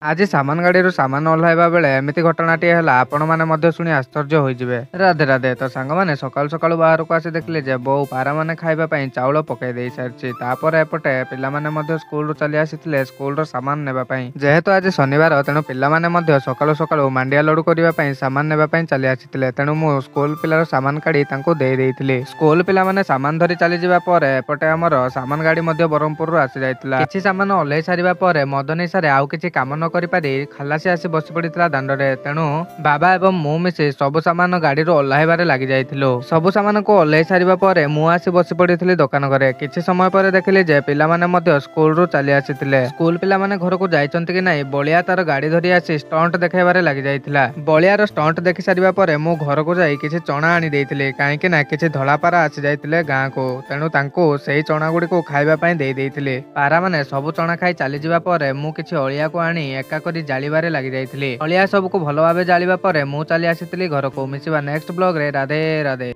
ଆଜି ସାମାନ ଗାଡ଼ିରୁ ସାମାନ ଓହ୍ଲାଇବା ବେଳେ ଏମିତି ଘଟଣାଟିଏ ହେଲା, ଆପଣମାନେ ମଧ୍ୟ ଶୁଣି ଆଶ୍ଚର୍ଯ୍ୟ ହୋଇଯିବେ। ରାଧେ ରାଧେ। ତ ସାଙ୍ଗମାନେ ସକାଳୁ ସକାଳୁ ବାହାରକୁ ଆସି ଦେଖିଲେ ଯେ ବୋଉ ପାରାମାନେ ଖାଇବା ପାଇଁ ଚାଉଳ ପକାଇ ଦେଇ ସାରିଛି। ତାପରେ ଏପଟେ ପିଲାମାନେ ମଧ୍ୟ ସ୍କୁଲରୁ ଚାଲି ଆସିଥିଲେ ସ୍କୁଲର ସାମାନ ନେବା ପାଇଁ। ଯେହେତୁ ଆଜି ଶନିବାର, ତେଣୁ ପିଲାମାନେ ମଧ୍ୟ ସକାଳୁ ସକାଳୁ ମାଣ୍ଡିଆ ଲଡୁ କରିବା ପାଇଁ ସାମାନ ନେବା ପାଇଁ ଚାଲି ଆସିଥିଲେ। ତେଣୁ ମୁଁ ସ୍କୁଲ ପିଲାର ସାମାନ କାଢ଼ି ତାଙ୍କୁ ଦେଇଥିଲି। ସ୍କୁଲ ପିଲାମାନେ ସାମାନ ଧରି ଚାଲିଯିବା ପରେ ଏପଟେ ଆମର ସାମାନ ଗାଡ଼ି ମଧ୍ୟ ବ୍ରହ୍ମପୁରରୁ ଆସି ଯାଇଥିଲା। କିଛି ସାମାନ ଓହ୍ଲାଇ ସାରିବା ପରେ ମଦ ନିଶାରେ ଆଉ କିଛି କାମ ନ କରିପାରି ଖାଲାସି ଆସି ବସି ପଡ଼ିଥିଲା ଦାଣ୍ଡରେ। ତେଣୁ ବାବା ଏବଂ ମୁଁ ମିଶି ସବୁ ସାମାନ ଗାଡ଼ିରୁ ଓହ୍ଲାଇବାରେ ଲାଗି ଯାଇଥିଲୁ। ସବୁ ସାମାନକୁ ଓହ୍ଲାଇ ସାରିବା ପରେ ମୁଁ ଆସି ବସି ପଡ଼ିଥିଲି ଦୋକାନ ଘରେ। କିଛି ସମୟ ପରେ ଦେଖିଲି ଯେ ପିଲାମାନେ ମଧ୍ୟ ସ୍କୁଲରୁ ଚାଲି ଆସିଥିଲେ। ସ୍କୁଲ ପିଲାମାନେ ଘରକୁ ଯାଇଛନ୍ତି କି ନାହିଁ, ବଳିଆ ତାର ଗାଡ଼ି ଧରି ଆସି ଷ୍ଟଣ୍ଟ ଦେଖାଇବାରେ ଲାଗି ଯାଇଥିଲା। ବଳିଆର ଷ୍ଟଣ୍ଟ ଦେଖି ସାରିବା ପରେ ମୁଁ ଘରକୁ ଯାଇ କିଛି ଚଣା ଆଣି ଦେଇଥିଲି, କାହିଁକି ନା କିଛି ଧଳା ପାରା ଆସି ଯାଇଥିଲେ ଗାଁକୁ। ତେଣୁ ତାଙ୍କୁ ସେଇ ଚଣା ଗୁଡ଼ିକୁ ଖାଇବା ପାଇଁ ଦେଇଥିଲି। ପାରାମାନେ ସବୁ ଚଣା ଖାଇ ଚାଲିଯିବା ପରେ ମୁଁ କିଛି ଅଳିଆକୁ ଆଣି ଏକା କରି ଜାଳିବାରେ ଲାଗି ଯାଇଥିଲି। ଅଳିଆ ସବୁକୁ ଭଲ ଭାବେ ଜାଳିବା ପରେ ମୁଁ ଚାଲି ଆସିଥିଲି ଘରକୁ। ମିଶିବା ନେକ୍ସଟ ବ୍ଲଗରେ। ରାଧେ ରାଧେ।